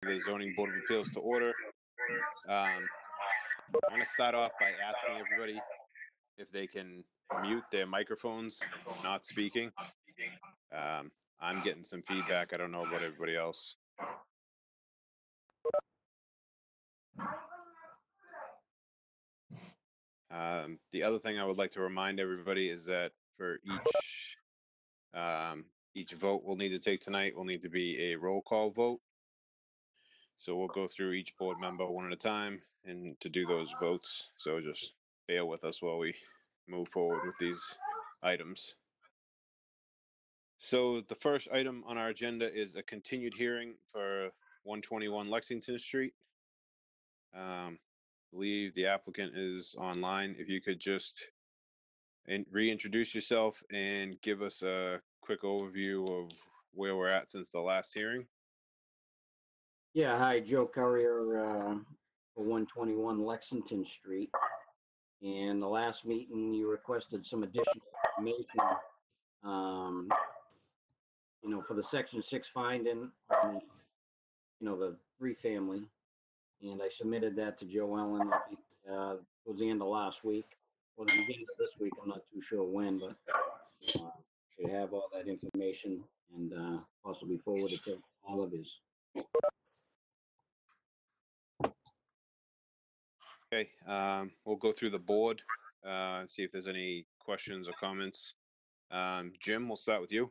the Zoning Board of Appeals to order. I want to start off by asking everybody if they can mute their microphones when not speaking. I'm getting some feedback. I don't know about everybody else. The other thing I would like to remind everybody is that for each vote we'll need to take tonight will need to be a roll call vote. So we'll go through each board member one at a time and to do those votes. So just bear with us while we move forward with these items. So the first item on our agenda is a continued hearing for 121 Lexington Street. I believe the applicant is online. If you could just reintroduce yourself and give us a quick overview of where we're at since the last hearing. Yeah, hi, Joe Currier for 121 Lexington Street. And the last meeting, you requested some additional information, for the Section 6 finding on, the 3-family. And I submitted that to Joe Ellen towards the end of last week, or the beginning of this week. I'm not too sure when, but should have all that information and possibly forward it to all of his. Okay, we'll go through the board, see if there's any questions or comments. Jim, we'll start with you.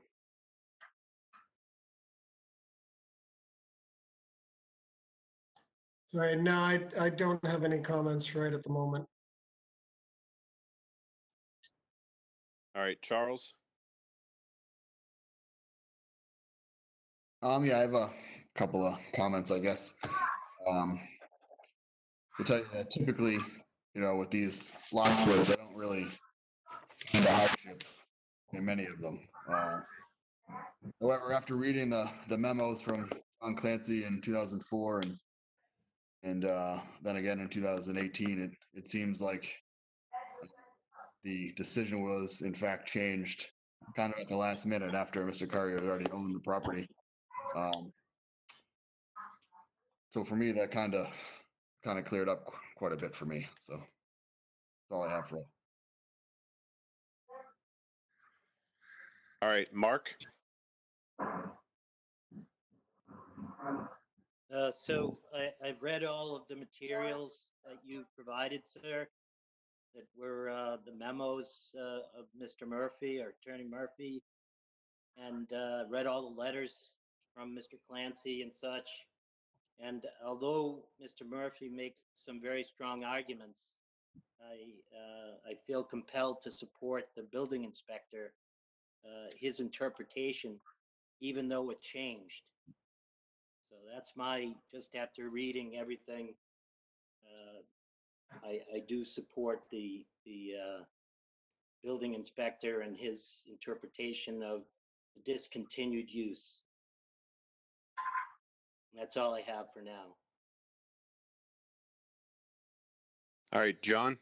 Sorry, no, I don't have any comments right at the moment. All right, Charles. Yeah, I have a couple of comments, I guess. To tell you that typically, with these lot splits, I don't really find a hardship in many of them. However, after reading the memos from John Clancy in 2004 and then again in 2018, it seems like the decision was in fact changed kind of at the last minute after Mr. Currier had already owned the property. So for me, that kind of cleared up quite a bit for me. So that's all I have for it. All right, Mark. So I've read all of the materials that you provided, sir, that were the memos of Mr. Murphy, or Attorney Murphy, and read all the letters from Mr. Clancy and such. And although Mr. Murphy makes some very strong arguments, I feel compelled to support the building inspector, his interpretation, even though it changed. So that's just after reading everything, I do support the building inspector and his interpretation of the discontinued use. That's all I have for now. All right, John.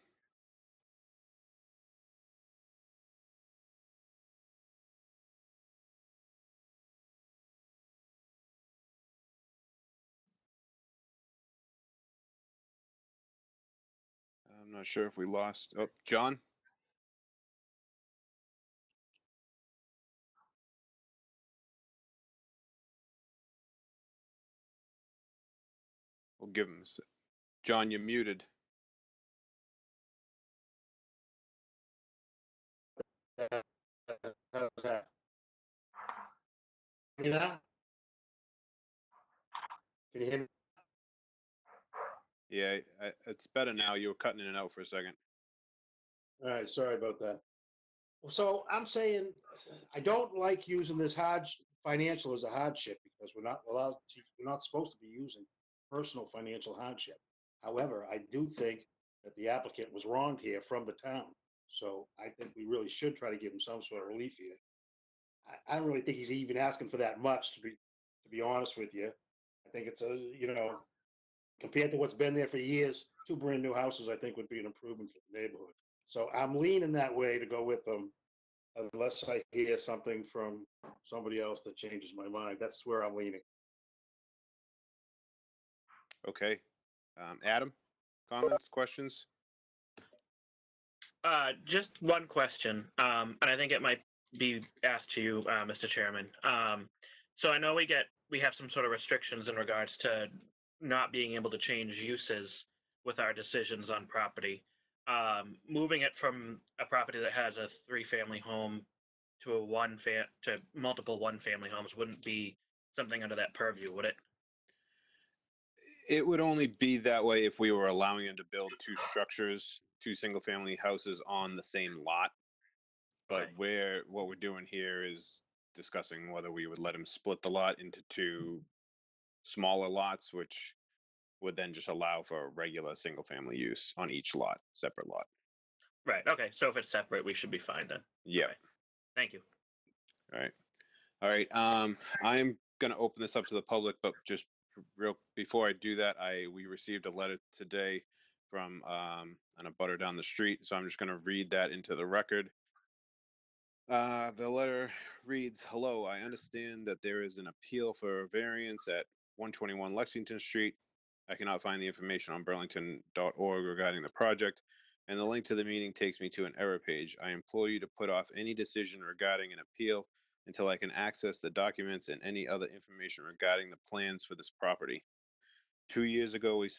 I'm not sure if we lost. Oh, John. We'll give him. John, you're muted. How's that? You know? Can you hear me? Yeah, it's better now. You were cutting in and out for a second. All right, sorry about that. So I'm saying I don't like using this financial as a hardship, because we're not supposed to be using personal financial hardship. However, I do think that the applicant was wronged here from the town. So I think we really should try to give him some sort of relief here. I don't really think he's even asking for that much, to be honest with you. I think it's compared to what's been there for years, 2 brand new houses, I think would be an improvement for the neighborhood. So I'm leaning that way to go with them, unless I hear something from somebody else that changes my mind. That's where I'm leaning. Okay. Adam, comments, questions? Just one question, and I think it might be asked to you, Mr. Chairman. So I know we have some sort of restrictions in regards to not being able to change uses with our decisions on property. Moving it from a property that has a 3-family home to to multiple 1-family homes wouldn't be something under that purview, would it? It would only be that way if we were allowing him to build 2 structures, 2 single-family houses on the same lot. But Right. what we're doing here is discussing whether we would let him split the lot into 2 smaller lots, which would then just allow for regular single-family use on each lot, separate lot. Right. Okay. So if it's separate, we should be fine then. Yeah. All right. Thank you. All right. All right. I'm going to open this up to the public, but just real before I do that, we received a letter today from an abutter down the street, so I'm just going to read that into the record. The letter reads, "Hello, I understand that there is an appeal for a variance at 121 Lexington Street. I cannot find the information on burlington.org regarding the project, and the link to the meeting takes me to an error page. I implore you to put off any decision regarding an appeal until I can access the documents and any other information regarding the plans for this property. 2 years ago, we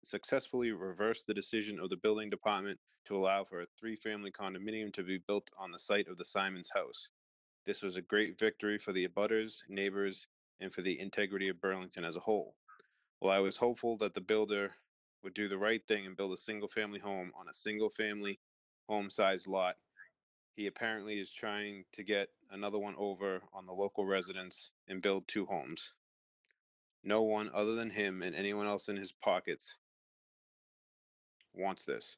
successfully reversed the decision of the building department to allow for a 3-family condominium to be built on the site of the Simons house. This was a great victory for the abutters, neighbors, and for the integrity of Burlington as a whole. While I was hopeful that the builder would do the right thing and build a single-family home on a single-family home-sized lot, he apparently is trying to get another one over on the local residents and build 2 homes. No one other than him and anyone else in his pockets wants this.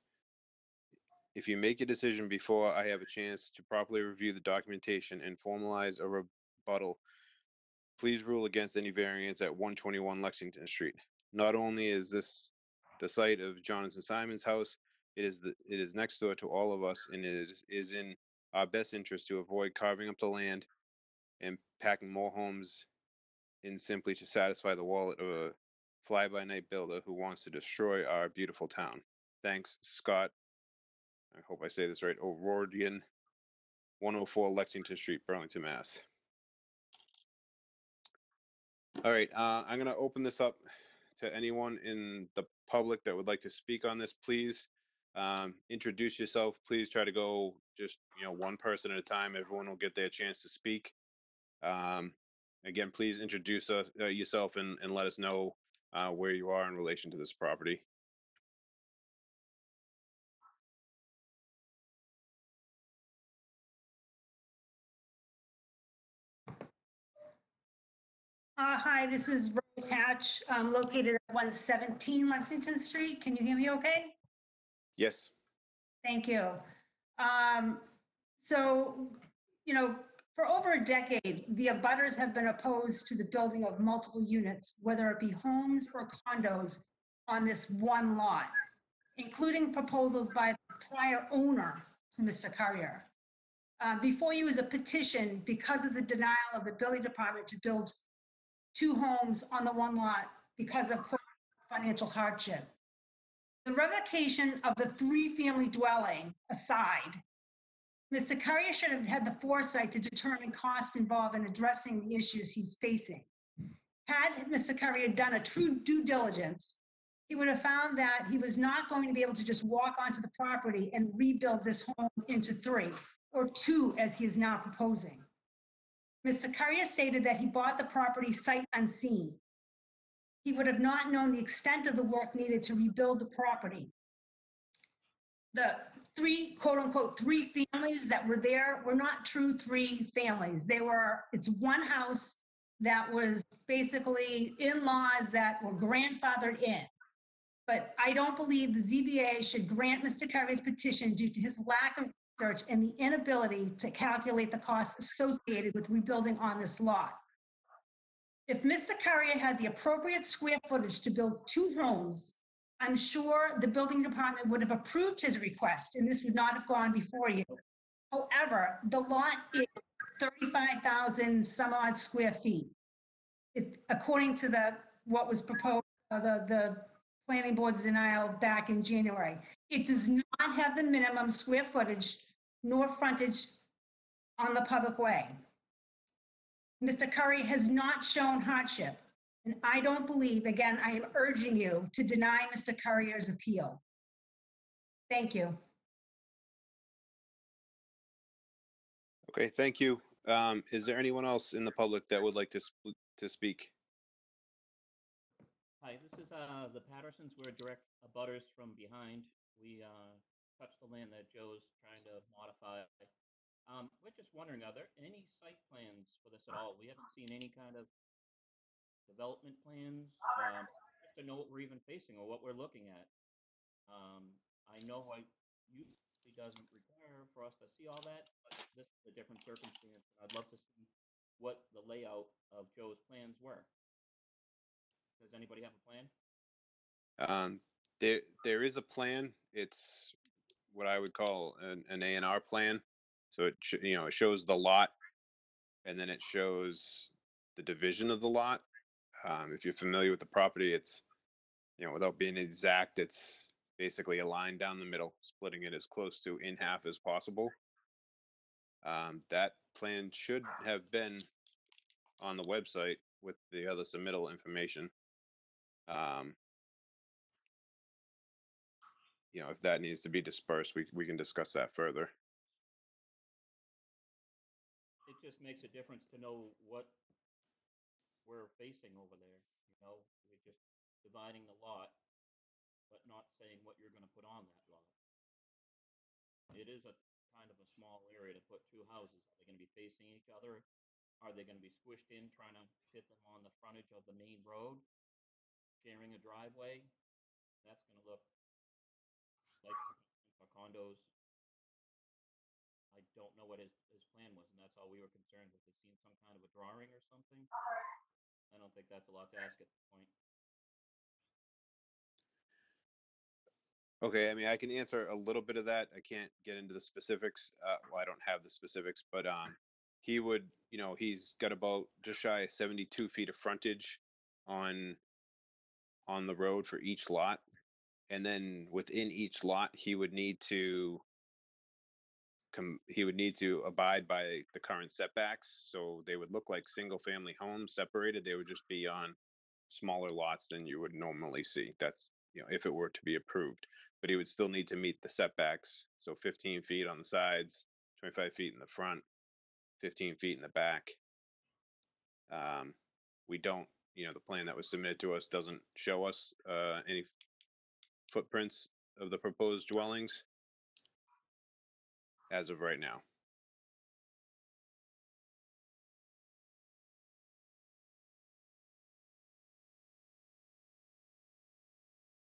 If you make a decision before I have a chance to properly review the documentation and formalize a rebuttal, please rule against any variance at 121 Lexington Street. Not only is this the site of Jonathan Simon's house, it is next door to all of us, and it is in our best interest to avoid carving up the land and packing more homes in simply to satisfy the wallet of a fly-by-night builder who wants to destroy our beautiful town. Thanks, Scott. I hope I say this right. O'Rourke, 104 Lexington Street, Burlington, Mass. All right, I'm going to open this up to anyone in the public that would like to speak on this. Please introduce yourself. Please try to go just one person at a time. Everyone will get their chance to speak. Again, please introduce yourself and let us know where you are in relation to this property. Hi, this is Rose Hatch. I'm located at 117 Lexington Street. Can you hear me okay? Yes. Thank you. So, for over a decade, the abutters have been opposed to the building of multiple units, whether it be homes or condos, on this one lot, including proposals by the prior owner to Mr. Carrier. Before you is a petition because of the denial of the building department to build 2 homes on the one lot because of financial hardship. The revocation of the 3-family dwelling aside, Mr. Carrier should have had the foresight to determine costs involved in addressing the issues he's facing. Had Mr. Carrier done a true due diligence, he would have found that he was not going to be able to just walk onto the property and rebuild this home into 3, or 2 as he is now proposing. Mr. Carrier stated that he bought the property sight unseen. He would have not known the extent of the work needed to rebuild the property. The 3, quote unquote, 3 families that were there were not true 3 families. It's one house that was basically in-laws that were grandfathered in. But I don't believe the ZBA should grant Mr. Carrier's petition due to his lack of research and the inability to calculate the costs associated with rebuilding on this lot. If Mr. Carrier had the appropriate square footage to build 2 homes, I'm sure the building department would have approved his request and this would not have gone before you. However, the lot is 35,000 some odd square feet. According to what was proposed the planning board's denial back in January. It does not have the minimum square footage nor frontage on the public way. Mr. Curry has not shown hardship, and I don't believe, again, I am urging you to deny Mr. Currier's appeal. Thank you. Okay, thank you. Is there anyone else in the public that would like to speak? Hi, this is the Pattersons. We're direct abutters from behind. We touched the land that Joe's trying to modify. We're just wondering, are there any site plans for this at all? We haven't seen any kind of development plans, just to know what we're even facing or what we're looking at. I know it usually doesn't require for us to see all that, but this is a different circumstance. And I'd love to see what the layout of Joe's plans were. Does anybody have a plan? There is a plan. It's what I would call an A&R plan. So it it shows the lot, and then it shows the division of the lot. If you're familiar with the property, it's without being exact, it's basically a line down the middle, splitting it as close to in half as possible. That plan should have been on the website with the other submittal information. If that needs to be dispersed, we can discuss that further. It just makes a difference to know what we're facing over there. We're just dividing the lot, but not saying what you're going to put on that lot. It is a kind of a small area to put two houses. Are they going to be facing each other? Are they going to be squished in, trying to fit them on the frontage of the main road, sharing a driveway? That's going to look like for condos. I don't know what his plan was, and that's all we were concerned with. Is seeing some kind of a drawing or something. I don't think that's a lot to ask at this point. Okay, I mean, I can answer a little bit of that. I can't get into the specifics. Well, I don't have the specifics, but he would, he's got about just shy of 72 feet of frontage on the road for each lot, and then within each lot, he would need to abide by the current setbacks. So they would look like single-family homes separated. They would just be on smaller lots than you would normally see. That's if it were to be approved. But he would still need to meet the setbacks. So 15 feet on the sides, 25 feet in the front, 15 feet in the back. We don't, the plan that was submitted to us doesn't show us any footprints of the proposed dwellings as of right now.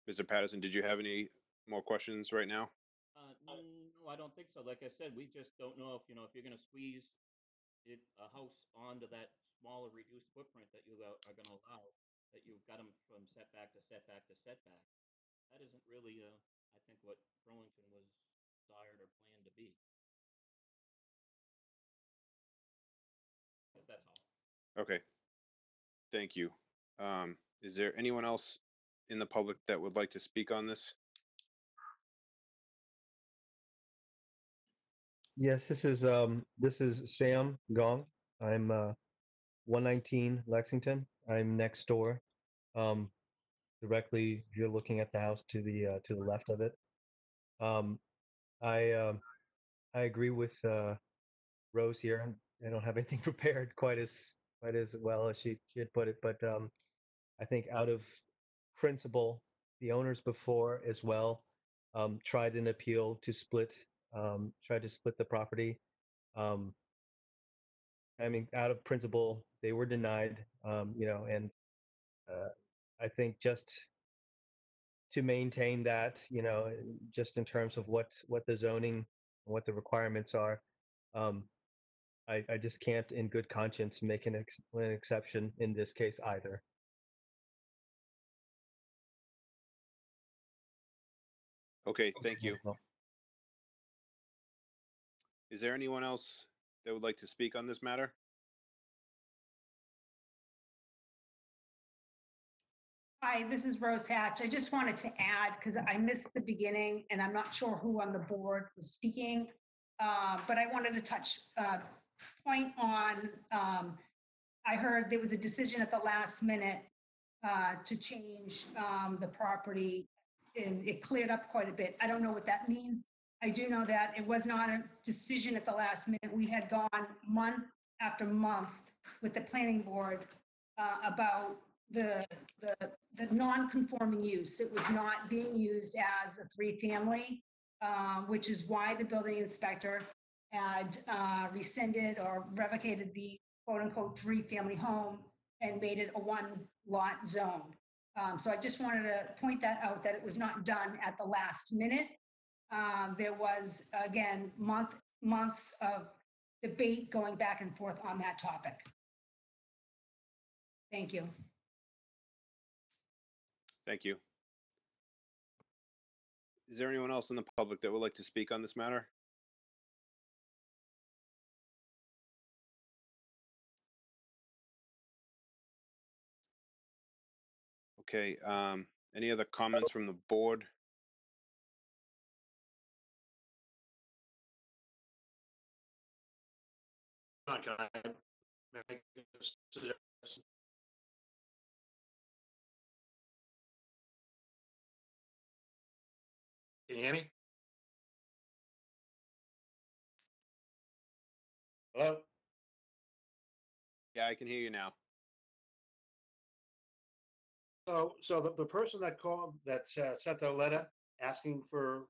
Mr. Patterson, did you have any more questions right now? No, I don't think so. Like I said, we just don't know if if you're going to squeeze a house onto that smaller reduced footprint that you are going to allow, that you've got them from setback to setback to setback. That isn't really, I think, what Burlington was desired or planned to be. That's all. Okay. Thank you. Is there anyone else in the public that would like to speak on this? Yes, this is Sam Gong. I'm 119 Lexington. I'm next door. Directly, you're looking at the house to the left of it. I agree with Rose here. I don't have anything prepared quite as well as she had put it, but I think out of principle, the owners before as well tried an appeal to tried to split the property. I mean, out of principle, they were denied, and I think just to maintain that, just in terms of what the zoning, what the requirements are, I just can't in good conscience make an exception in this case either. Okay, thank you. Is there anyone else that would like to speak on this matter? Hi, this is Rose Hatch. I just wanted to add, because I missed the beginning and I'm not sure who on the board was speaking, but I wanted to touch point on, I heard there was a decision at the last minute to change the property, and it cleared up quite a bit. I don't know what that means. I do know that it was not a decision at the last minute. We had gone month after month with the planning board about the non-conforming use. It was not being used as a three-family, which is why the building inspector had rescinded or revocated the quote-unquote three-family home and made it a one-lot zone. So I just wanted to point that out, that it was not done at the last minute. There was, again, months of debate going back and forth on that topic. Thank you. Thank you. Is there anyone else in the public that would like to speak on this matter? Okay, any other comments from the board? Can I make a suggestion? Can you hear me? Hello? Yeah, I can hear you now. So the person that called, that sent a letter asking for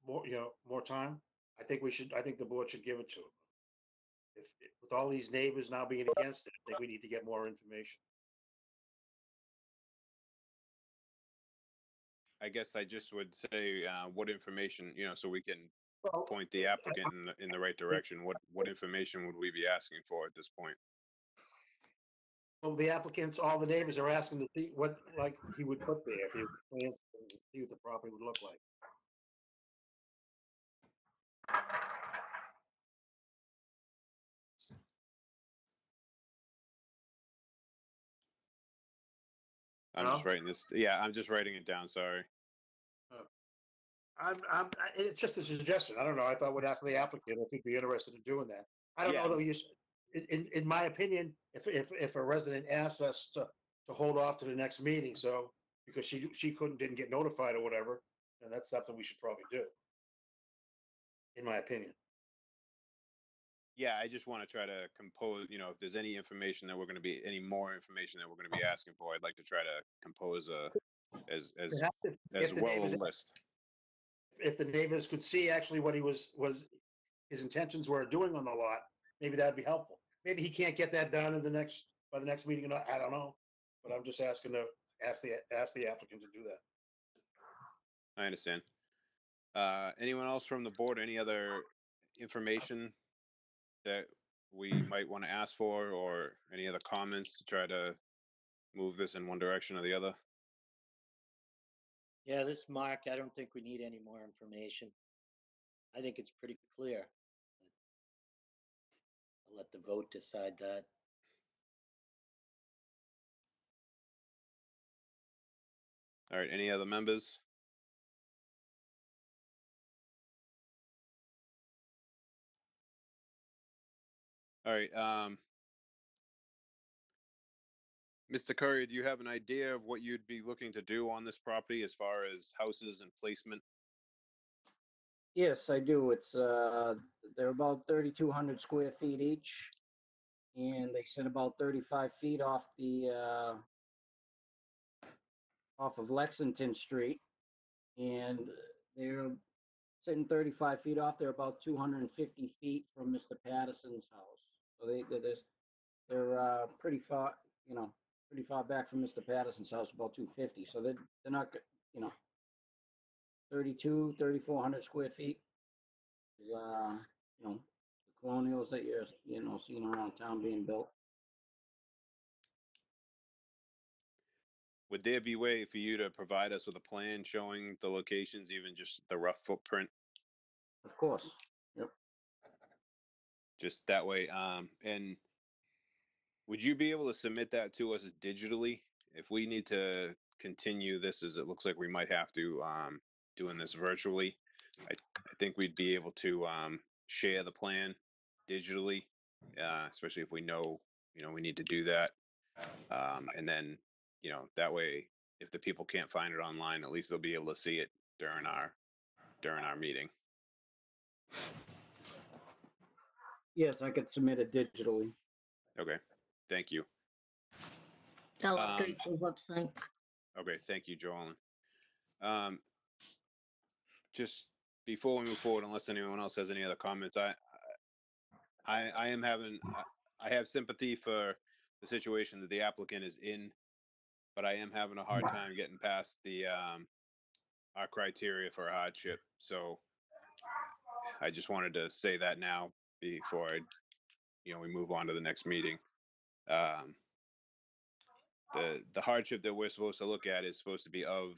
more, more time, I think the board should give it to him. With all these neighbors now being against it, I think we need to get more information. I guess I just would say what information, so we can Well, point the applicant in the right direction. What information would we be asking for at this point? well, the applicants, all the neighbors are asking to see what, like, he would put there, if he would plan to see what the property would look like. I'm just writing this. Yeah, I'm just writing it down. Sorry. It's just a suggestion. I don't know. I thought we'd ask the applicant if he'd be interested in doing that. I don't know though. In my opinion, if a resident asks us to hold off to the next meeting, so because she didn't get notified or whatever, then that's something we should probably do. In my opinion. Yeah, I just want to try to compose, if there's any more information that we're going to be asking for, I'd like to try to compose as well a list. If the neighbors could see actually what his intentions were doing on the lot, maybe that'd be helpful. Maybe he can't get that done by the next meeting, I don't know. But I'm just asking to ask the applicant to do that. I understand. Anyone else from the board, any other information that we might want to ask for, or any other comments to try to move this in one direction or the other? Yeah, this is Mark. I don't think we need any more information. I think it's pretty clear. I'll let the vote decide that. All right, any other members? All right, Mr. Curry, do you have an idea of what you'd be looking to do on this property as far as houses and placement? Yes, I do. It's, they're about 3,200 square feet each. And they sit about 35 feet off of Lexington Street. And they're sitting 35 feet off. They're about 250 feet from Mr. Patterson's house. So they're pretty far, pretty far back from Mr. Patterson's house, about 250. So they're not, 3,400 square feet. The colonials that you're, seeing around town being built. Would there be a way for you to provide us with a plan showing the locations, even just the rough footprint? Of course. Yep. Just that way. And would you be able to submit that to us digitally? If we need to continue this, as it looks like we might have to doing this virtually. I think we'd be able to share the plan digitally, especially if we know we need to do that, and then that way, if the people can't find it online, at least they'll be able to see it during our meeting. Yes, I could submit it digitally. Okay, thank you. I'll update the website. Okay, thank you, Joellen. Just before we move forward, unless anyone else has any other comments, I have sympathy for the situation that the applicant is in, but I am having a hard time getting past our criteria for hardship. So I just wanted to say that now before we move on to the next meeting. The hardship that we're supposed to look at is supposed to be of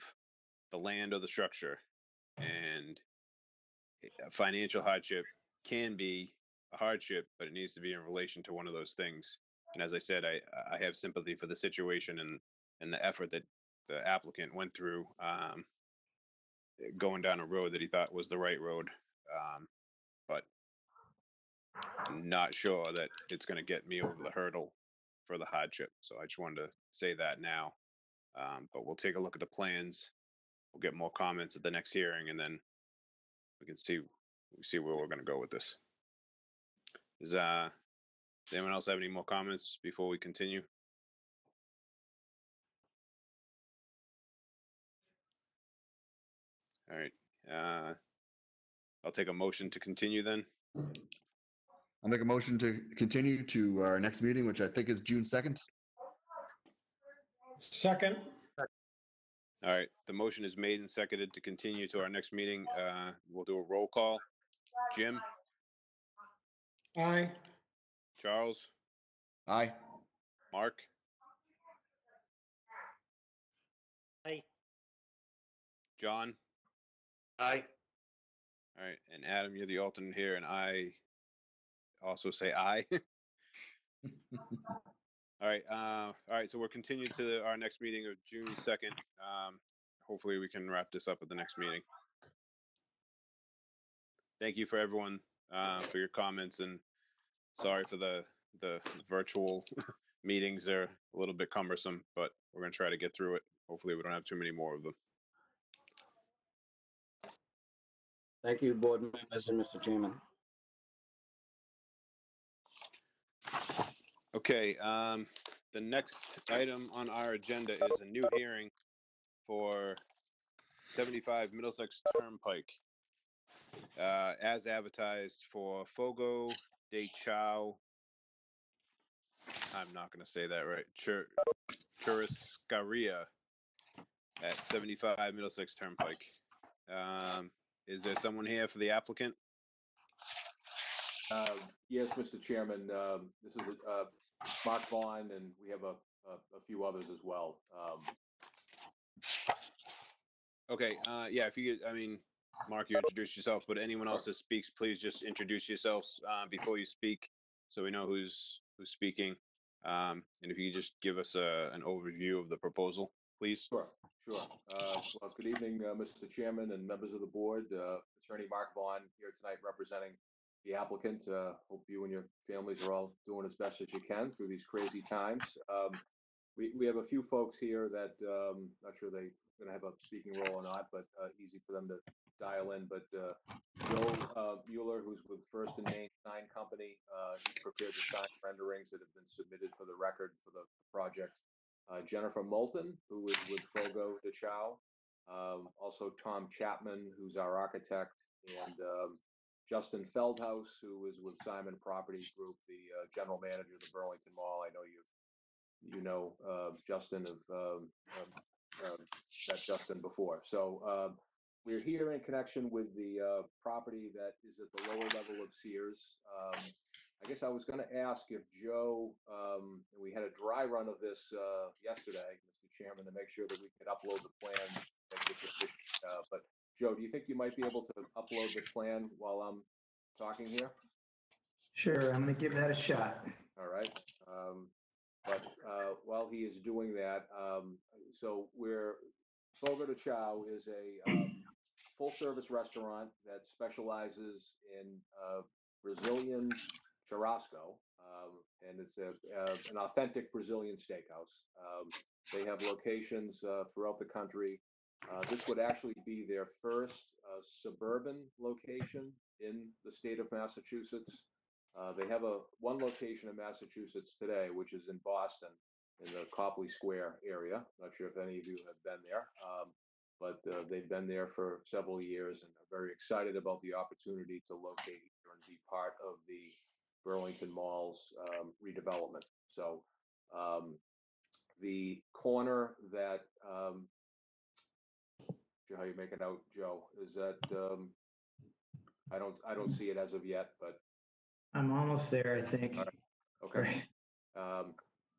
the land or the structure, and a financial hardship can be a hardship, but it needs to be in relation to one of those things. And as I said, I have sympathy for the situation and the effort that the applicant went through, going down a road that he thought was the right road, but I'm not sure that it's going to get me over the hurdle for the hardship. So I just wanted to say that now. But we'll take a look at the plans. We'll get more comments at the next hearing, and then we can see where we're going to go with this. Does anyone else have any more comments before we continue? All right. I'll take a motion to continue then. I'll make a motion to continue to our next meeting, which I think is June 2nd. Second. All right. The motion is made and seconded to continue to our next meeting. We'll do a roll call. Jim? Aye. Charles? Aye. Mark? Aye. John? Aye. All right. And Adam, you're the alternate here, and I also say aye. All right. So we're continued to our next meeting of June 2nd. Hopefully we can wrap this up at the next meeting. Thank you for everyone for your comments, and sorry for the virtual meetings. They're a little bit cumbersome, but we're going to try to get through it. Hopefully we don't have too many more of them. Thank you, board members and Mr. Chairman. Okay, the next item on our agenda is a new hearing for 75 Middlesex Turnpike, as advertised for Fogo de Chao. I'm not going to say that right. Churrascaria at 75 Middlesex Turnpike. Is there someone here for the applicant? Yes, Mr. Chairman. This is Mark Vaughn, and we have a few others as well. Okay, yeah, if you could, Mark, you introduce yourself, but anyone else that speaks, please just introduce yourselves before you speak, so we know who's speaking. And if you could just give us an overview of the proposal, please. Sure. Well, good evening, Mr. Chairman and members of the board. Attorney Mark Vaughn here tonight representing the applicant. Hope you and your families are all doing as best as you can through these crazy times. We have a few folks here that not sure they're going to have a speaking role or not, but easy for them to dial in. But Joe Mueller, who's with First and Main Sign Company, he prepared the sign renderings that have been submitted for the record for the project. Jennifer Moulton, who is with Fogo de Chao. Also Tom Chapman, who's our architect, and Justin Feldhaus, who is with Simon Property Group, the general manager of the Burlington Mall. I know you know Justin of met Justin before. So we're here in connection with the property that is at the lower level of Sears. I guess I was going to ask if Joe, we had a dry run of this yesterday, Mr. Chairman, to make sure that we could upload the plan, make this efficient. But Joe, do you think you might be able to upload the plan while I'm talking here? Sure, I'm going to give that a shot. All right. But while he is doing that, so Fogo de Chao is a full-service restaurant that specializes in Brazilian churrasco, and it's an authentic Brazilian steakhouse. They have locations throughout the country. This would actually be their first suburban location in the state of Massachusetts. They have one location in Massachusetts today, which is in Boston, in the Copley Square area. Not sure if any of you have been there, but they've been there for several years and are very excited about the opportunity to locate here and be part of the Burlington Mall's redevelopment. So the corner that, how you make it out, Joe, is that, I don't see it as of yet, but. I'm almost there, I think. All right. Okay.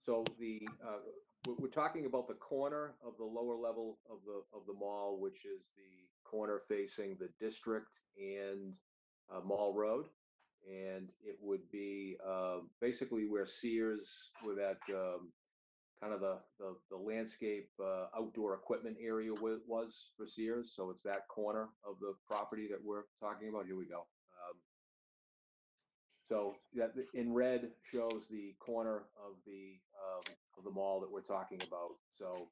So we're talking about the corner of the lower level of the mall, which is the corner facing the district and Mall Road, and it would be basically where Sears, where that kind of the landscape outdoor equipment area was for Sears. So it's that corner of the property that we're talking about. Here we go. So that in red shows the corner of the mall that we're talking about. So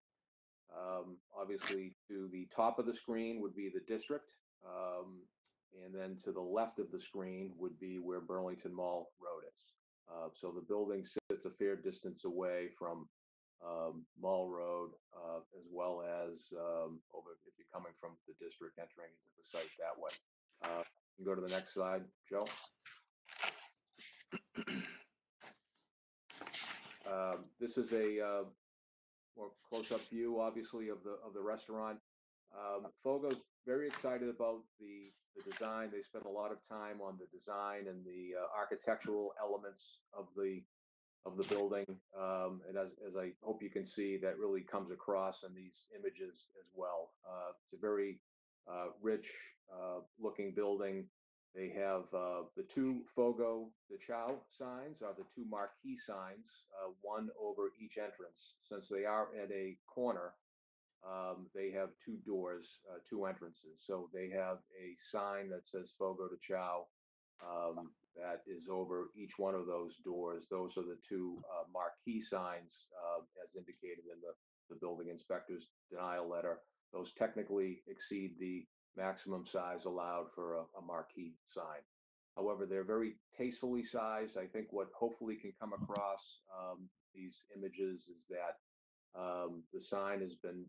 obviously to the top of the screen would be the district, and then to the left of the screen would be where Burlington Mall Road is. So the building sits a fair distance away from Mall Road, as well as over if you're coming from the district entering into the site that way. You can go to the next slide, Joe. This is a more close-up view, obviously, of the restaurant. Fogo's very excited about the design. They spent a lot of time on the design and the architectural elements of the building, and as I hope you can see, that really comes across in these images as well. It's a very rich looking building. They have the two Fogo de Chao signs are the two marquee signs, one over each entrance. Since they are at a corner, they have two doors, two entrances. So they have a sign that says Fogo de Chao that is over each one of those doors. Those are the two marquee signs as indicated in the building inspector's denial letter. Those technically exceed the maximum size allowed for a marquee sign. However, they're very tastefully sized. I think what hopefully can come across these images is that the sign has been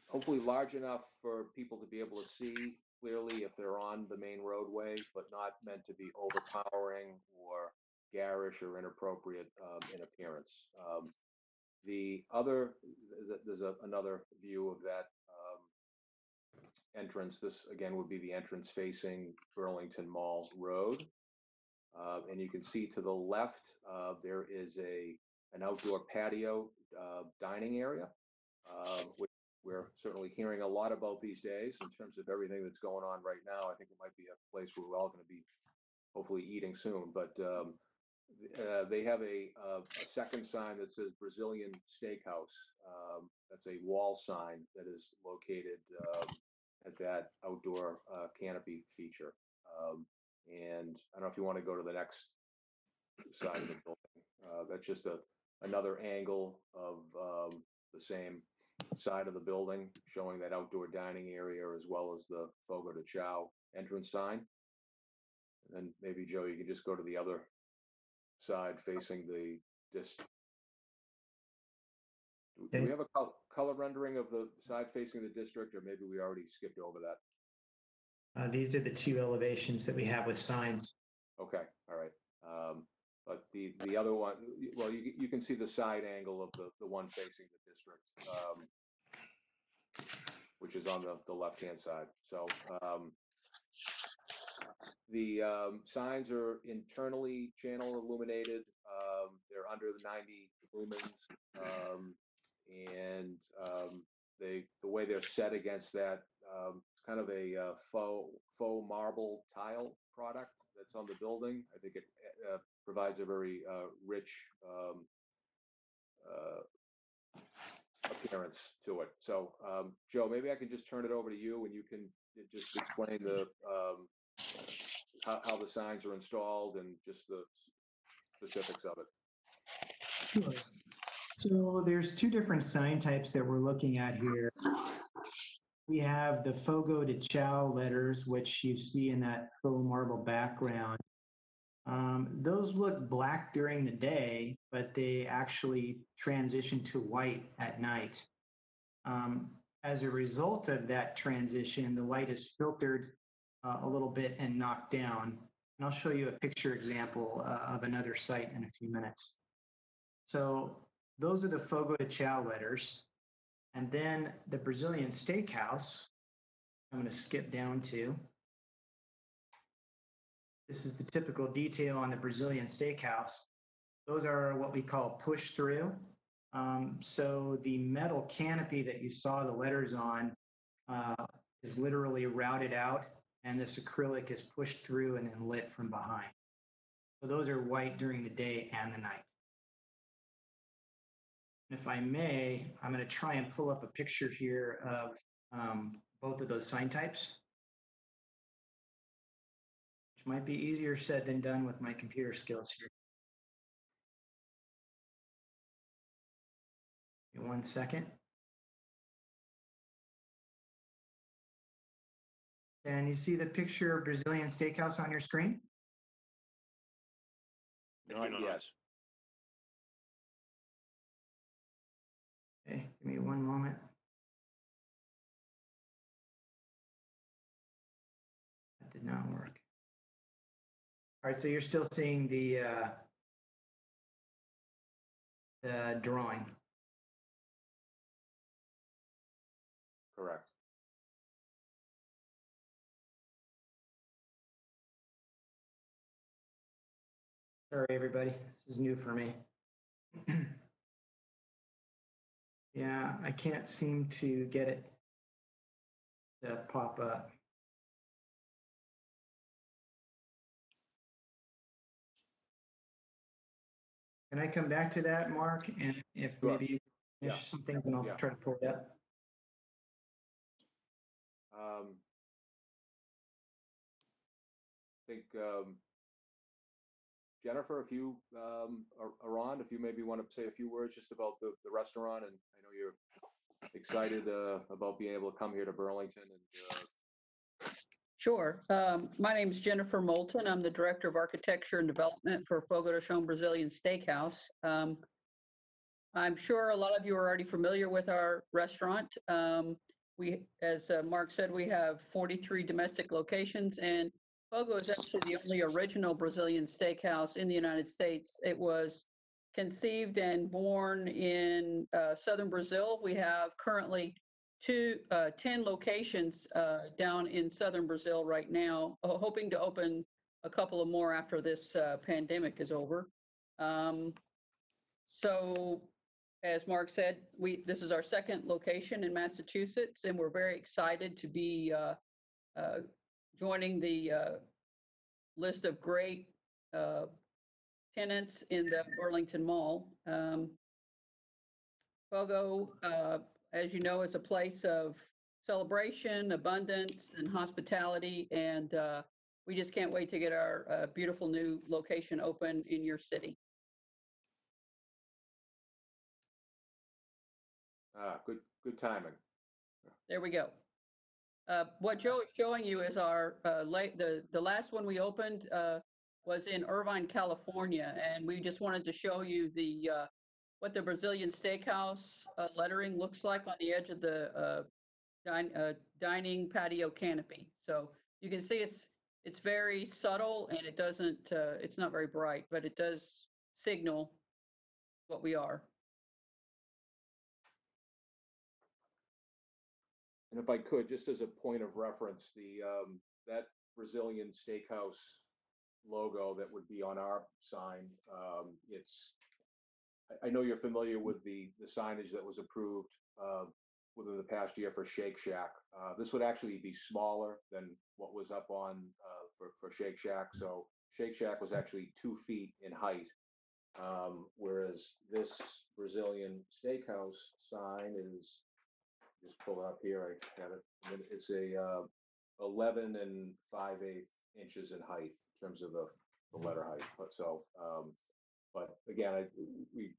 hopefully large enough for people to be able to see clearly if they're on the main roadway, but not meant to be overpowering or garish or inappropriate in appearance. The other, there's another view of that entrance. This again would be the entrance facing Burlington Mall Road. And you can see to the left, there is an outdoor patio dining area, which we're certainly hearing a lot about these days in terms of everything that's going on right now. I think it might be a place where we're all going to be hopefully eating soon, but they have a second sign that says Brazilian Steakhouse. That's a wall sign that is located at that outdoor canopy feature. And I don't know if you want to go to the next side of the building. That's just another angle of the same side of the building, showing that outdoor dining area as well as the Fogo de Chao entrance sign. And then maybe, Joe, you can just go to the other side facing the do we have a color rendering of the side facing the district, or maybe we already skipped over that? These are the two elevations that we have with signs. Okay, all right. But the other one, well, you can see the side angle of the one facing the district, which is on the left-hand side. So the signs are internally channel illuminated. They're under the 90 lumens, and the way they're set against that, it's kind of a faux marble tile product that's on the building. I think it provides a very rich appearance to it. So, Joe, maybe I could just turn it over to you, and you can just explain the how the signs are installed and just the specifics of it. Sure. So there's two different sign types that we're looking at here. We have the Fogo de Chao letters, which you see in that faux marble background. Those look black during the day, but they actually transition to white at night. As a result of that transition, the light is filtered a little bit and knocked down. And I'll show you a picture example of another site in a few minutes. So those are the Fogo de Chao letters. And then the Brazilian Steakhouse, I'm going to skip down to. This is the typical detail on the Brazilian Steakhouse. Those are what we call push through. So the metal canopy that you saw the letters on is literally routed out, and this acrylic is pushed through and then lit from behind. So those are white during the day and the night. And if I may, I'm going to try and pull up a picture here of both of those sign types, which might be easier said than done with my computer skills here. Give me 1 second. And you see the picture of Brazilian Steakhouse on your screen? Not yet. Okay, give me 1 moment. That did not work. All right, so you're still seeing the drawing. Correct. Sorry, everybody. This is new for me. Yeah, I can't seem to get it to pop up. Can I come back to that, Mark? And if Sure. maybe you finish Yeah. some things, and I'll Yeah. try to pull it up. I think Jennifer, if you are on, if you maybe want to say a few words just about the restaurant, and I know you're excited about being able to come here to Burlington. And Sure. My name is Jennifer Moulton. I'm the Director of Architecture and Development for Fogo de Chão Brazilian Steakhouse. I'm sure a lot of you are already familiar with our restaurant. As Mark said, we have 43 domestic locations, and Fogo is actually the only original Brazilian steakhouse in the United States. It was conceived and born in southern Brazil. We have currently 10 locations down in southern Brazil right now, hoping to open a couple of more after this pandemic is over. So as Mark said, this is our second location in Massachusetts, and we're very excited to be joining the list of great tenants in the Burlington Mall. Fogo, as you know, is a place of celebration, abundance, and hospitality, and we just can't wait to get our beautiful new location open in your city. good timing. There we go. What Joe is showing you is our the last one we opened was in Irvine, California, and we just wanted to show you the what the Brazilian Steakhouse lettering looks like on the edge of the dining patio canopy. So you can see it's very subtle, and it doesn't it's not very bright, but it does signal what we are. And if I could, just as a point of reference, that Brazilian Steakhouse logo that would be on our sign, I know you're familiar with the signage that was approved within the past year for Shake Shack. This would actually be smaller than what was up on for Shake Shack. So Shake Shack was actually 2 feet in height. Whereas this Brazilian Steakhouse sign is, just pull it up here, I have it. I mean, it's a 11 5/8 inches in height in terms of the letter height. So, but again, we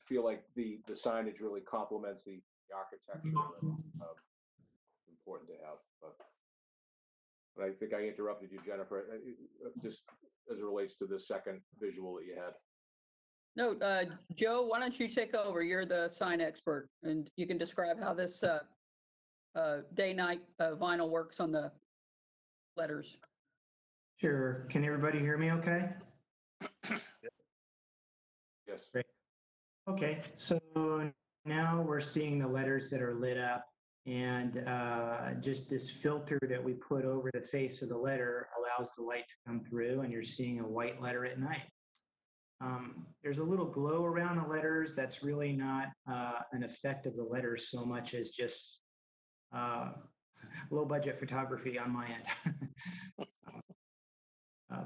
feel like the signage really complements the architecture and important to have. But I think I interrupted you, Jennifer, just as it relates to the second visual that you had. No, Joe, why don't you take over? You're the sign expert, and you can describe how this day-night vinyl works on the letters. Sure. Can everybody hear me okay? Yes. Great. Okay, so now we're seeing the letters that are lit up, and just this filter that we put over the face of the letter allows the light to come through, and you're seeing a white letter at night. There's a little glow around the letters. That's really not an effect of the letters so much as just low budget photography on my end.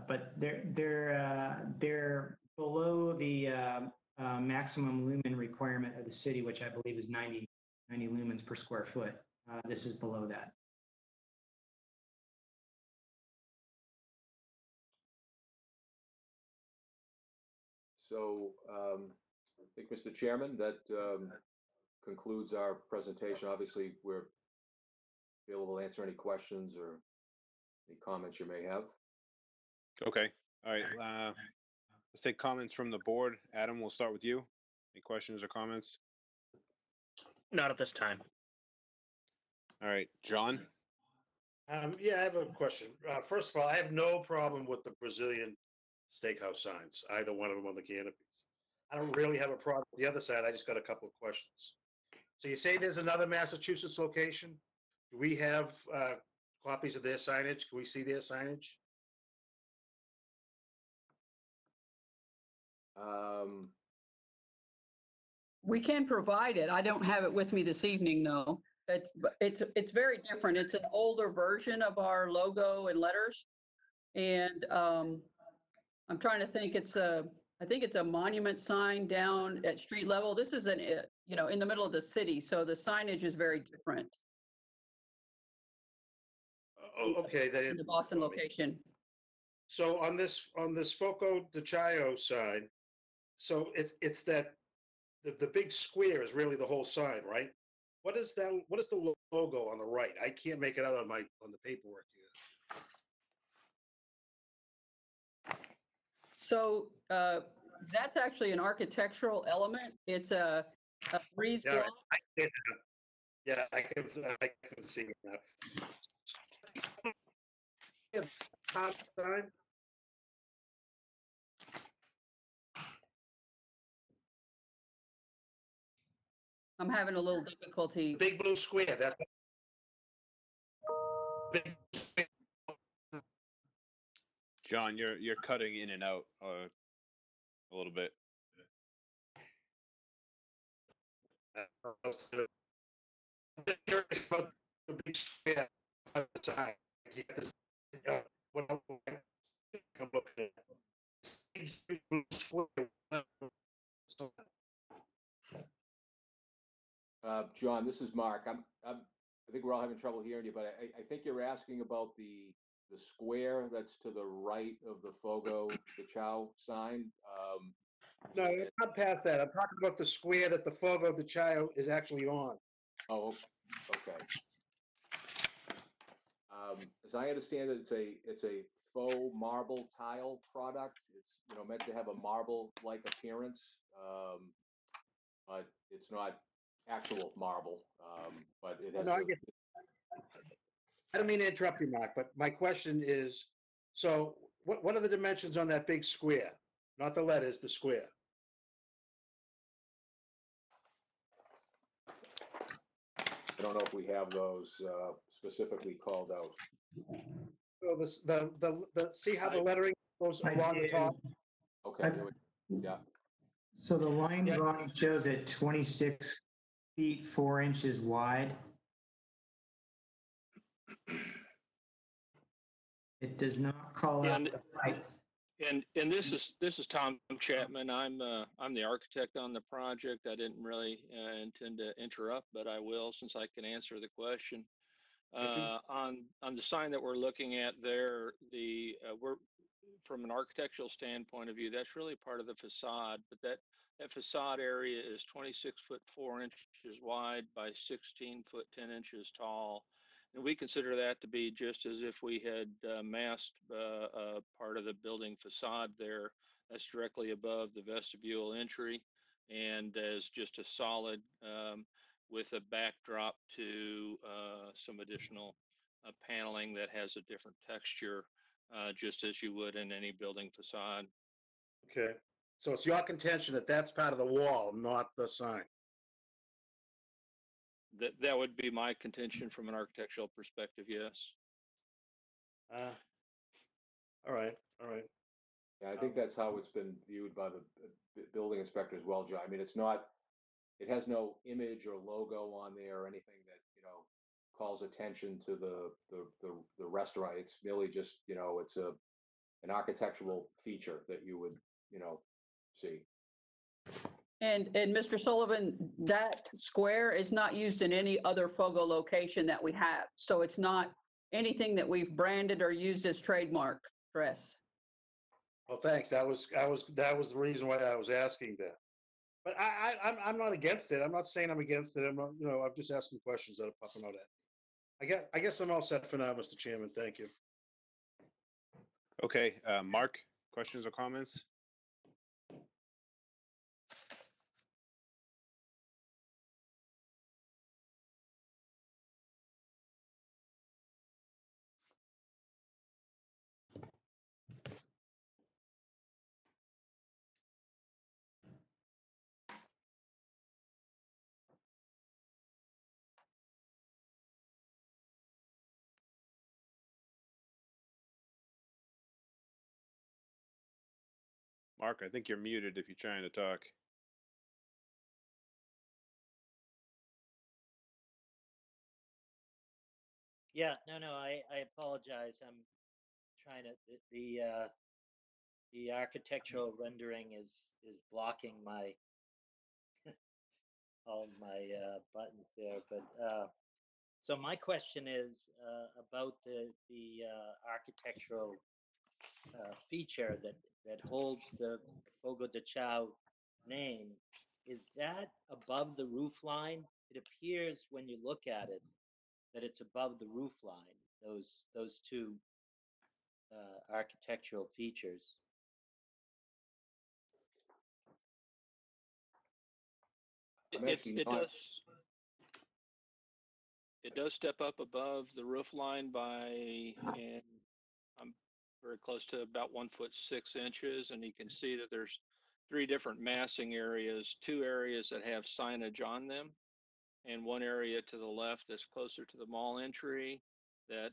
But they're below the maximum lumen requirement of the city, which I believe is 90 lumens per square foot. This is below that. So I think, Mr. Chairman, that concludes our presentation. Obviously, we're available to answer any questions or any comments you may have. Okay. All right. Let's take comments from the board. Adam, we'll start with you. Any questions or comments? Not at this time. All right. John? Yeah, I have a question. First of all, I have no problem with the Brazilian Steakhouse signs, either one of them on the canopies. I don't really have a problem with the other side. I just got a couple of questions. So you say there's another Massachusetts location? Do we have copies of their signage? Can we see their signage? We can provide it. I don't have it with me this evening, though. It's very different. It's an older version of our logo and letters, and I'm trying to think. I think it's a monument sign down at street level. This is in the middle of the city, so the signage is very different. Oh, okay. In the Boston location. So on this Foco de Chao sign, so it's that the big square is really the whole sign, right? What is that? What is the logo on the right? I can't make it out on the paperwork here. So that's actually an architectural element. It's a breeze block. Yeah, I can see it now. Yeah, top sign. I'm having a little difficulty. Big blue square. That's big. John, you're cutting in and out a little bit. The big square on the side. What I'm looking at. John, this is Mark. I think we're all having trouble hearing you, but I think you're asking about the square that's to the right of the Fogo de Chao sign. No, not past that. I'm talking about the square that the Fogo de Chao is actually on. Oh, okay. As I understand it, it's a faux marble tile product. It's meant to have a marble-like appearance, but it's not actual marble. But it has. No, I don't mean to interrupt you, Mark, but my question is, so what are the dimensions on that big square? Not the letters, the square. I don't know if we have those specifically called out. So see how the lettering goes along the top? Okay. Yeah. So the line drawing shows it 26 feet 4 inches wide. It does not call out the height. And this is Tom Chapman. I'm the architect on the project. I didn't really intend to interrupt, but I will since I can answer the question. On the sign that we're looking at there, we're from an architectural standpoint of view, that's really part of the facade, but that facade area is 26 foot 4 inches wide by 16 foot 10 inches tall. And we consider that to be just as if we had masked part of the building facade there. That's directly above the vestibule entry and as just a solid with a backdrop to some additional paneling that has a different texture, just as you would in any building facade. Okay. So it's your contention that that's part of the wall, not the sign. That would be my contention from an architectural perspective, yes. All right, all right. Yeah, I think that's how it's been viewed by the building inspector as well, Joe. I mean, it has no image or logo on there or anything that, calls attention to the restaurant. It's merely just, it's an architectural feature that you would, see. And Mr. Sullivan, that square is not used in any other FOGO location that we have. So it's not anything that we've branded or used as trademark dress. Well, thanks. That was the reason why I was asking that. But I'm not against it. I'm not saying I'm against it. I'm just asking questions that are popping out at me. I guess I'm all set for now, Mr. Chairman. Thank you. Okay, Mark, questions or comments? Mark, I think you're muted if you're trying to talk. Yeah, no, I apologize. I'm trying to, the architectural rendering is blocking my, all my buttons there. But so my question is about the architectural feature that holds the Fogo de Chao name. Is that above the roof line? It appears when you look at it that it's above the roof line, those two architectural features. It does step up above the roof line and I'm very close to about 1 foot 6 inches, and you can see that there's 3 different massing areas, 2 areas that have signage on them, and 1 area to the left that's closer to the mall entry that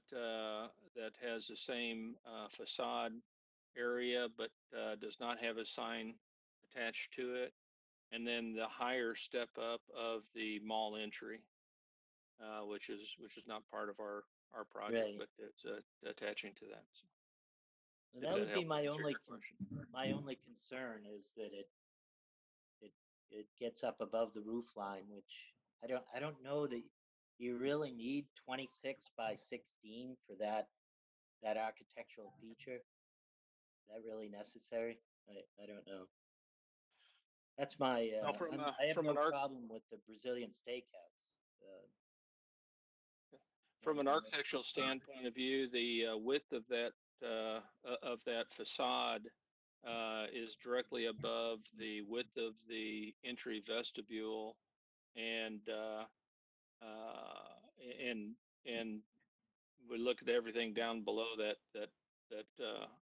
has the same facade area but does not have a sign attached to it, and then the higher step up of the mall entry, which is not part of our project, Right. but it's attaching to that. So, well, that would be my only concern is that it gets up above the roof line, which I don't know that you really need 26 by 16 for that architectural feature. Is that really necessary? I don't know. That's my. I have no problem with the Brazilian steakhouse. From an architectural standpoint of view, the width of that facade is directly above the width of the entry vestibule, and we look at everything down below that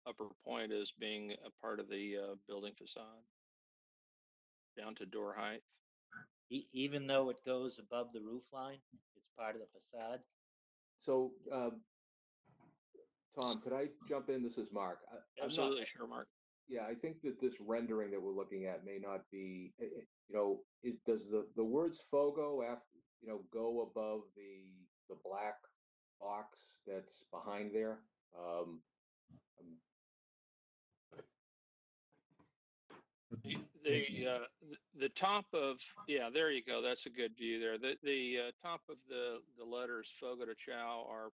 upper point as being a part of the building facade, down to door height. Even though it goes above the roof line, it's part of the facade. So, Tom, could I jump in? This is Mark. Absolutely, sure, Mark. Yeah, I think that this rendering that we're looking at may not be, does the words Fogo go above the black box that's behind there? The top of, yeah, there you go. That's a good view there. The top of the letters Fogo de Chao are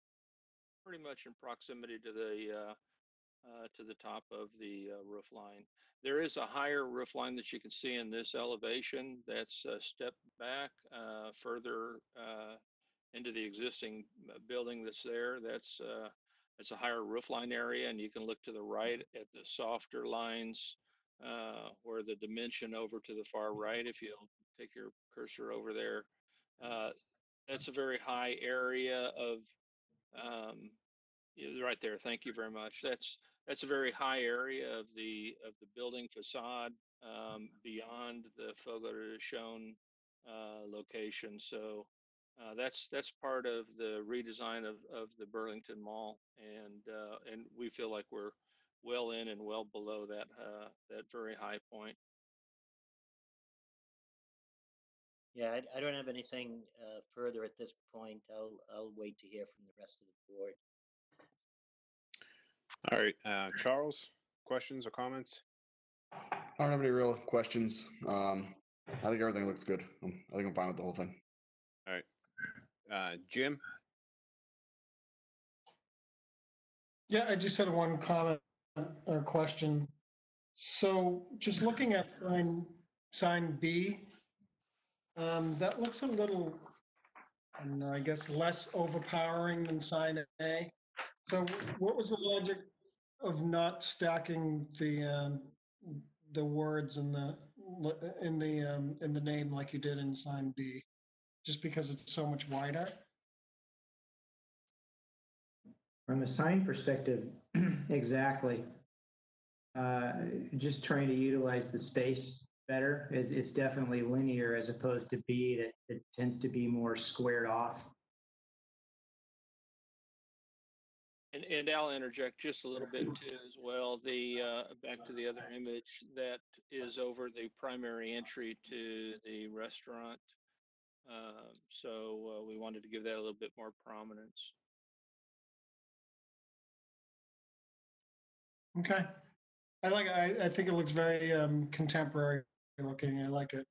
pretty much in proximity to the top of the roof line. There is a higher roof line that you can see in this elevation that's stepped back further into the existing building that's there. That's a higher roof line area, and you can look to the right at the softer lines where the dimension over to the far right, if you'll take your cursor over there. That's a very high area of right there. Thank you very much. That's a very high area of the building facade beyond the Fogo de Chão location. So that's part of the redesign of the Burlington Mall, and we feel like we're well in and well below that that very high point. Yeah, I don't have anything further at this point. I'll wait to hear from the rest of the board. All right, Charles, questions or comments? I don't have any real questions. I think everything looks good. I think I'm fine with the whole thing. All right, Jim. Yeah, I just had one comment or question. So just looking at sign B, that looks a little, I don't know, I guess less overpowering than sign A. So what was the logic of not stacking the words in the name like you did in sign B? Just because it's so much wider? From a sign perspective, exactly. Just trying to utilize the space better. It's definitely linear as opposed to B that tends to be more squared off. And I'll interject just a little bit too as well. The back to the other image that is over the primary entry to the restaurant. So we wanted to give that a little bit more prominence. Okay. I think it looks very contemporary looking. I like it.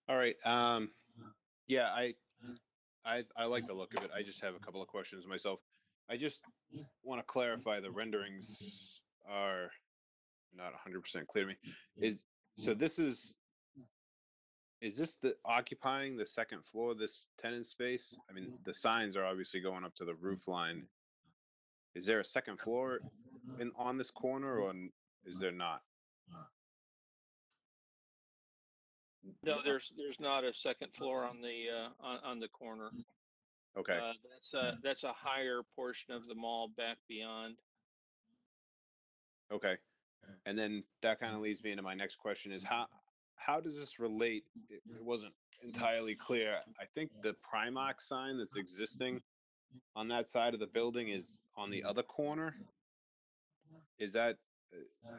All right. Yeah, I like the look of it. I just have a couple of questions myself. I just want to clarify the renderings are not 100% clear to me. Is this the occupying the second floor, this tenant space? I mean, the signs are obviously going up to the roof line. Is there a second floor on this corner, or is there not? No, there's not a second floor on the corner. Okay. That's a higher portion of the mall back beyond. Okay. And then that kind of leads me into my next question: is how does this relate? It wasn't entirely clear. I think the Primark sign that's existing on that side of the building is on the other corner. Is that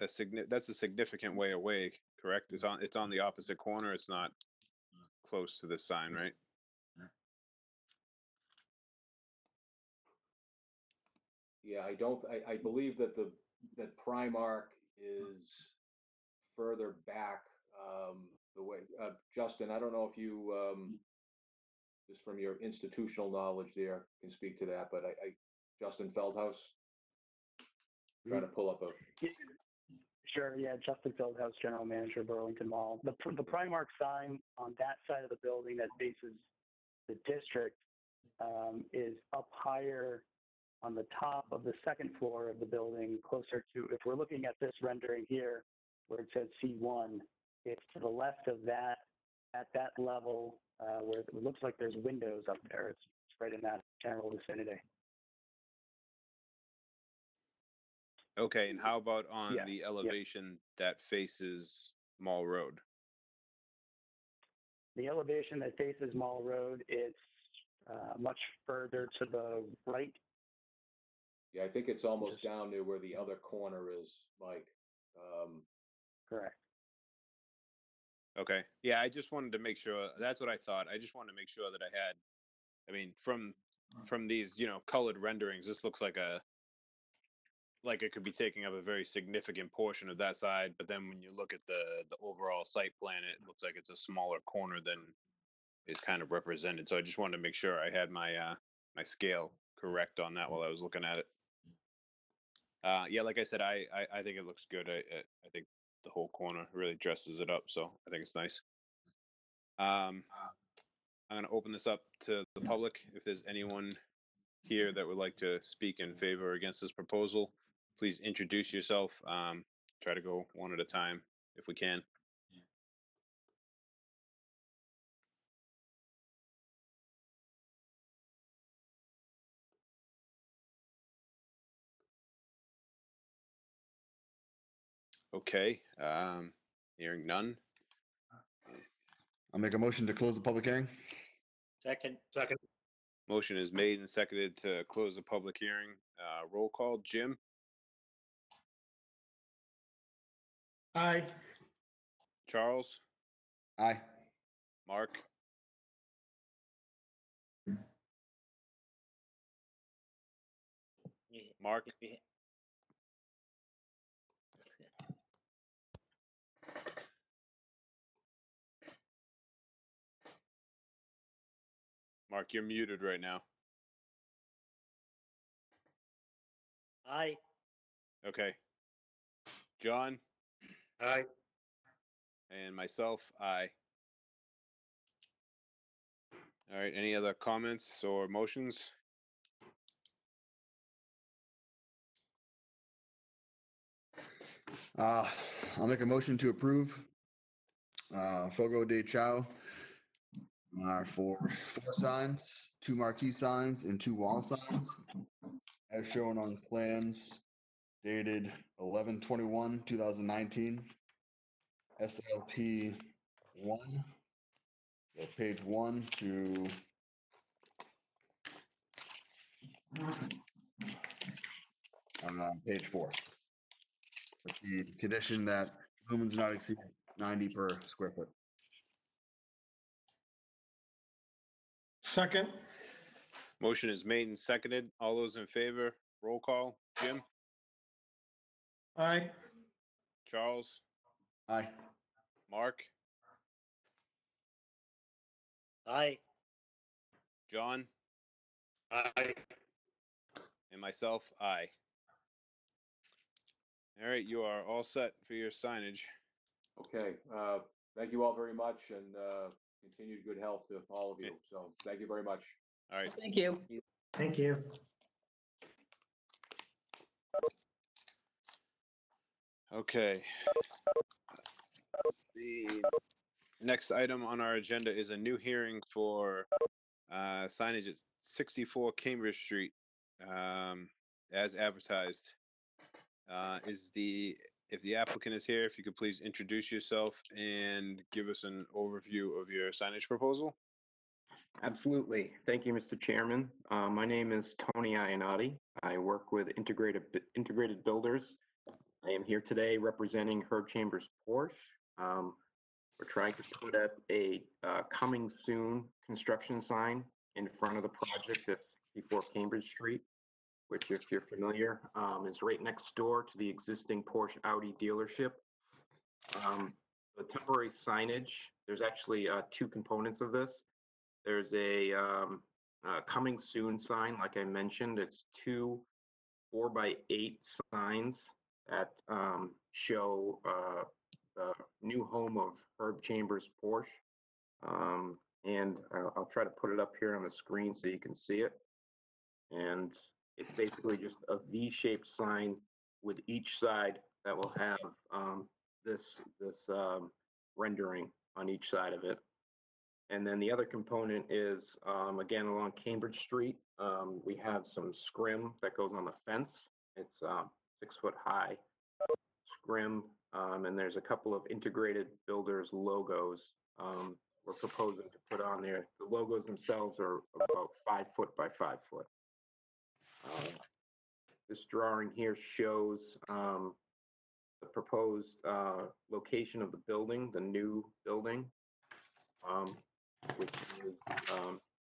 that's a significant way away, correct? It's on the opposite corner. It's not close to this sign, right? Yeah, I believe that that Primark is further back the way. Justin, I don't know if you, just from your institutional knowledge there, can speak to that, but Justin Feldhaus, trying to pull up a. Sure, yeah, Justin Feldhaus, General Manager, Burlington Mall. The Primark sign on that side of the building that faces the district is up higher on the top of the second floor of the building, closer to, if we're looking at this rendering here, where it says C1, it's to the left of that, at that level, where it looks like there's windows up there. It's right in that general vicinity. Okay, and how about on the elevation that faces Mall Road? The elevation that faces Mall Road, it's much further to the right. Yeah, I think it's almost down near where the other corner is, Mike. Correct. Okay. Yeah, I just wanted to make sure. That's what I thought. I just wanted to make sure that I had. I mean, from these colored renderings, this looks like like it could be taking up a very significant portion of that side, but then when you look at the overall site plan, it looks like it's a smaller corner than is kind of represented. So I just wanted to make sure I had my my scale correct on that while I was looking at it. Yeah, like I said, I think it looks good. I think the whole corner really dresses it up, so I think it's nice. I'm going to open this up to the public. If there's anyone here that would like to speak in favor or against this proposal, please introduce yourself. Try to go one at a time if we can. Okay, hearing none. I'll make a motion to close the public hearing. Second. Second. Motion is made and seconded to close the public hearing. Roll call, Jim, Aye. Charles, Aye. Mark, Mark, Mark, you're muted right now. Aye. Okay. John? Aye. And myself, aye. All right, any other comments or motions? I'll make a motion to approve Fogo de Chao for 4 signs, 2 marquee signs, and 2 wall signs, as shown on plans dated 11/21/2019, SLP 1, page 1 to page 4. With the condition that lumens not exceed 90 per square foot. Second. Motion is made and seconded. All those in favor, roll call. Jim? Aye. Charles? Aye. Mark? Aye. John? Aye. And myself, aye. All right, you are all set for your signage. Okay, thank you all very much, and continued good health to all of you. So thank you very much. All right. Thank you. Thank you. Okay. The next item on our agenda is a new hearing for signage at 64 Cambridge Street, as advertised. If the applicant is here, if you could please introduce yourself and give us an overview of your signage proposal. Absolutely. Thank you, Mr. Chairman. My name is Tony Ionati. I work with Integrated Builders. I am here today representing Herb Chambers Porsche. We're trying to put up a coming soon construction sign in front of the project at 64 Cambridge Street, which, if you're familiar, is right next door to the existing Porsche Audi dealership. The temporary signage, there's actually 2 components of this. There's a coming soon sign, like I mentioned. It's 2 4x8 signs that show the new home of Herb Chambers Porsche. And I'll try to put it up here on the screen so you can see it. And it's basically just a V-shaped sign with each side that will have this rendering on each side of it. And then the other component is, again, along Cambridge Street, we have some scrim that goes on the fence. It's 6 foot high scrim, and there's a couple of Integrated Builders logos we're proposing to put on there. The logos themselves are about 5 foot by 5 foot. This drawing here shows the proposed location of the building, the new building, which is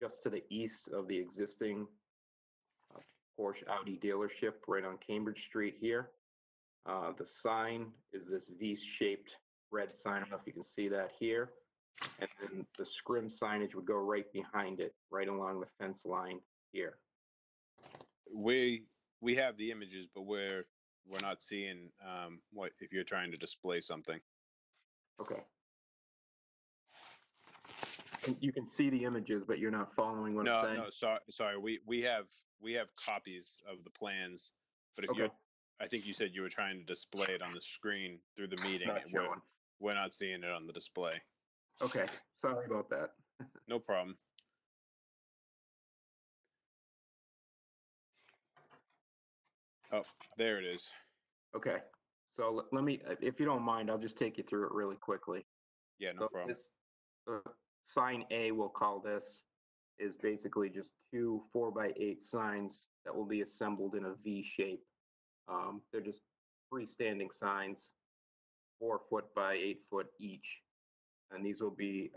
just to the east of the existing Porsche Audi dealership right on Cambridge Street here. The sign is this V-shaped red sign. I don't know if you can see that here. And then the scrim signage would go right behind it, right along the fence line here. We have the images, but we're not seeing what if you're trying to display something. Okay. You can see the images, but you're not following what I'm saying? No, sorry. We have copies of the plans, but if Okay. you're, I think you said you were trying to display it on the screen through the meeting. Not showing. We're not seeing it on the display. Okay, sorry about that. No problem. Oh, there it is. Okay, so let me, if you don't mind, I'll just take you through it really quickly. Yeah, no problem. Sign A, we'll call this, is basically just two 4x8 signs that will be assembled in a V shape. They're just freestanding signs, 4 foot by 8 foot each. And these will be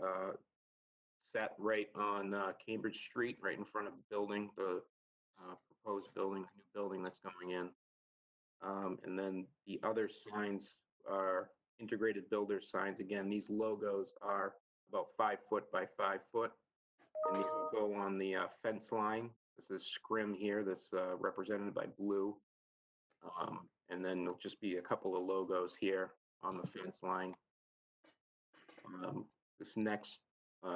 set right on Cambridge Street, right in front of the building, the proposed building, new building that's going in. And then the other signs are integrated builder signs. Again, these logos are about 5 foot by 5 foot. And these will go on the fence line. This is scrim here, this represented by blue. And then there'll just be a couple of logos here on the fence line. This next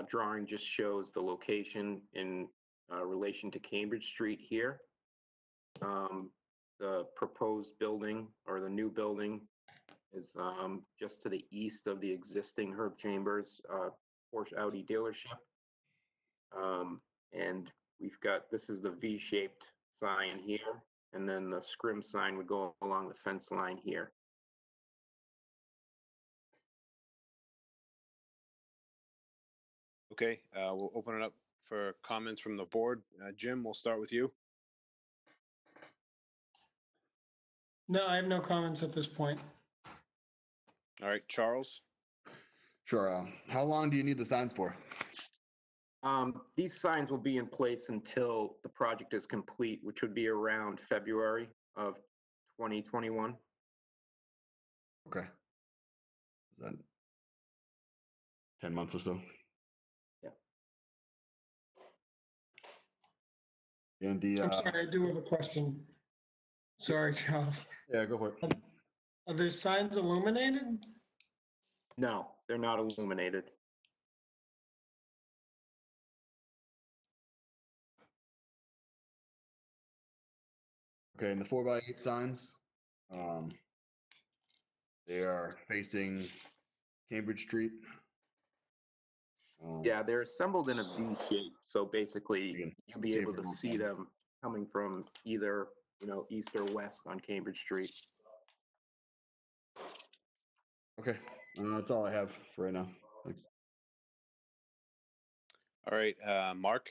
drawing just shows the location in relation to Cambridge Street here. The proposed building or the new building is just to the east of the existing Herb Chambers Porsche Audi dealership. And we've got, this is the V-shaped sign here, and then the scrim sign would go along the fence line here. Okay, we'll open it up for comments from the board. Jim, we'll start with you. No, I have no comments at this point. All right, Charles. Sure. How long do you need the signs for? These signs will be in place until the project is complete, which would be around February of 2021. Okay. Is that 10 months or so? Yeah. And the I'm sorry, I do have a question. Sorry, Charles. Yeah, go for it. Are the signs illuminated? No, they're not illuminated. Okay, and the 4x8 signs, they are facing Cambridge Street. Yeah, they're assembled in a V shape, so basically you'll be able to see them coming from either, east or west on Cambridge Street. Okay, that's all I have for right now. Thanks. All right, Mark.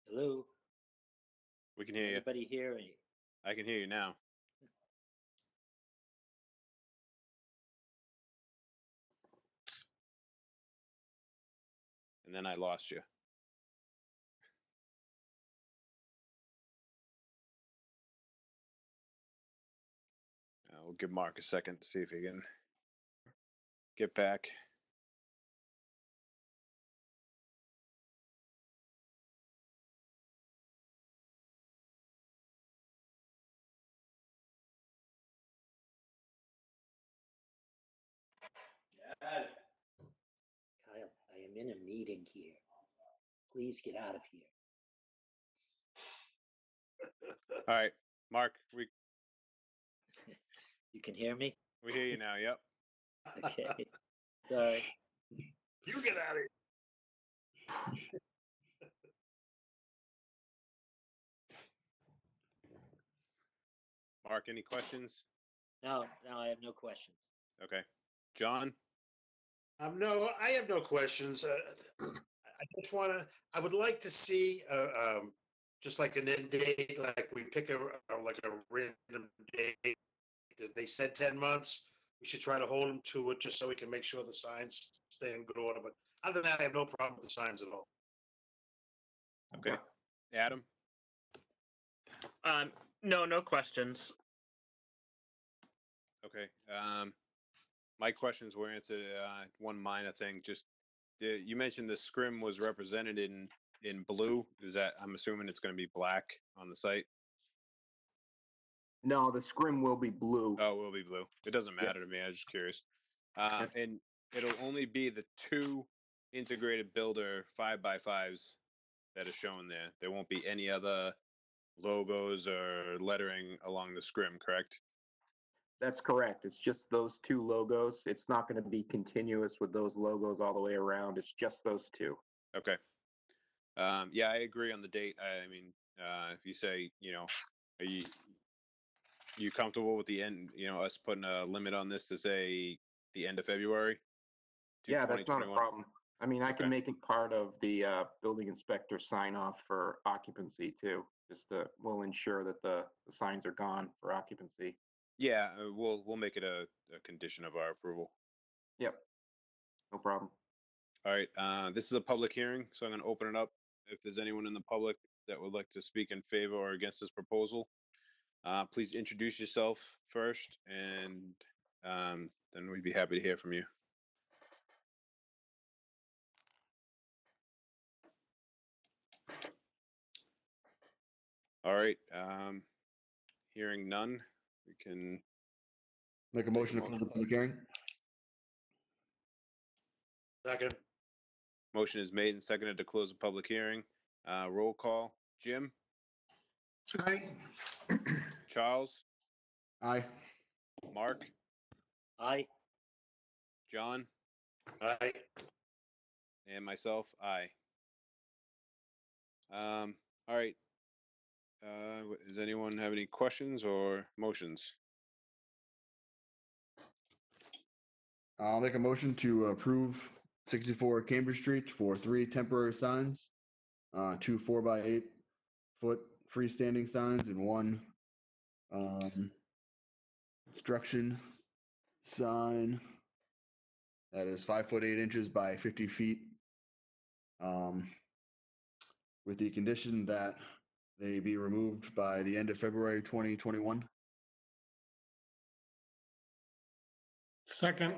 Hello. We can hear you. Everybody hear me? I can hear you now. And then I lost you. We'll give Mark a second to see if he can get back. Kyle, I am in a meeting here. Please get out of here. All right, Mark, You can hear me? we hear you now. Yep. Okay. Sorry. You get out of here. Mark, any questions? No, I have no questions. Okay. John? No, I have no questions. I would like to see, just like an end date, like we pick a random date. They said 10 months. We should try to hold them to it just so we can make sure the signs stay in good order. But other than that, I have no problem with the signs at all. Okay. Adam? No, no questions. Okay. My questions were answered. One minor thing, just you mentioned the scrim was represented in blue. Is that, I'm assuming it's going to be black on the site? No, the scrim will be blue. Oh, it will be blue. It doesn't matter to me. I was just curious. And it'll only be the 2 integrated builder 5x5s that are shown there. There won't be any other logos or lettering along the scrim, correct? That's correct. It's just those 2 logos. It's not going to be continuous with those logos all the way around. It's just those 2. Okay. Yeah, I agree on the date. I mean, if you say, are you comfortable with the end, us putting a limit on this to say the end of February? Yeah, that's not a problem. I mean, I can Okay. make it part of the building inspector sign off for occupancy too. We'll ensure that the signs are gone for occupancy. Yeah, we'll make it a condition of our approval. Yep, no problem. All right, this is a public hearing, so I'm going to open it up. If there's anyone in the public that would like to speak in favor or against this proposal, please introduce yourself first, and then we'd be happy to hear from you. All right, hearing none, we can Make a motion to close the public hearing. Second. Motion is made and seconded to close the public hearing. Roll call. Jim? Aye. Charles? Aye. Mark? Aye. John? Aye. And myself, aye. All right. Does anyone have any questions or motions? I'll make a motion to approve 64 Cambridge Street for 3 temporary signs, 2 4x8 foot freestanding signs, and 1 construction sign that is 5 foot 8 inches by 50 feet, with the condition that they be removed by the end of February 2021. Second.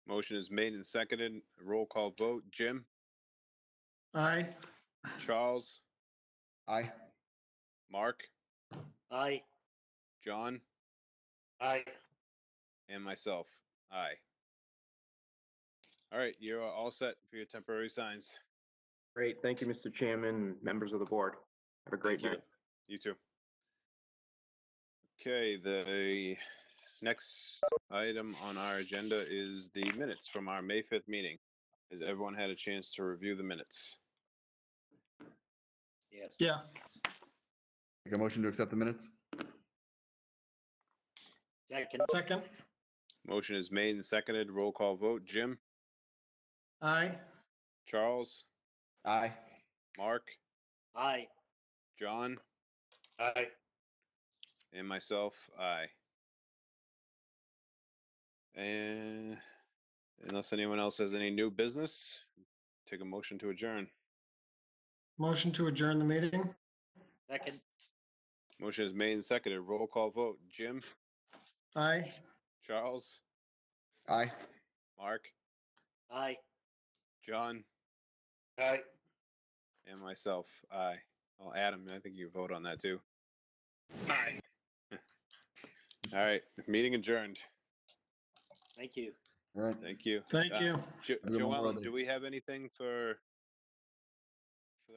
Motion is made and seconded. Roll call vote. Jim? Aye. Charles? Aye. Mark? Aye. John? Aye. And myself, aye. All right, you're all set for your temporary signs. Great. Thank you, Mr. Chairman, members of the board. Have a great Thank you. night. You too. Okay, the next item on our agenda is the minutes from our May 5th meeting. Has everyone had a chance to review the minutes? Yes. Yes. Make a motion to accept the minutes. Second. Second. Motion is made and seconded. Roll call vote. Jim? Aye. Charles? Aye. Mark? Aye. John? Aye. And myself, aye. And unless anyone else has any new business, take a motion to adjourn. Motion to adjourn the meeting. Second. Motion is made and seconded. Roll call vote. Jim? Aye. Charles? Aye. Mark? Aye. John? Aye. And myself, aye. Well, Adam, I think you vote on that too. Aye. All right, meeting adjourned. Thank you. All right. Thank you. Thank you. Have a good one, Joellen, brother. do we have anything for our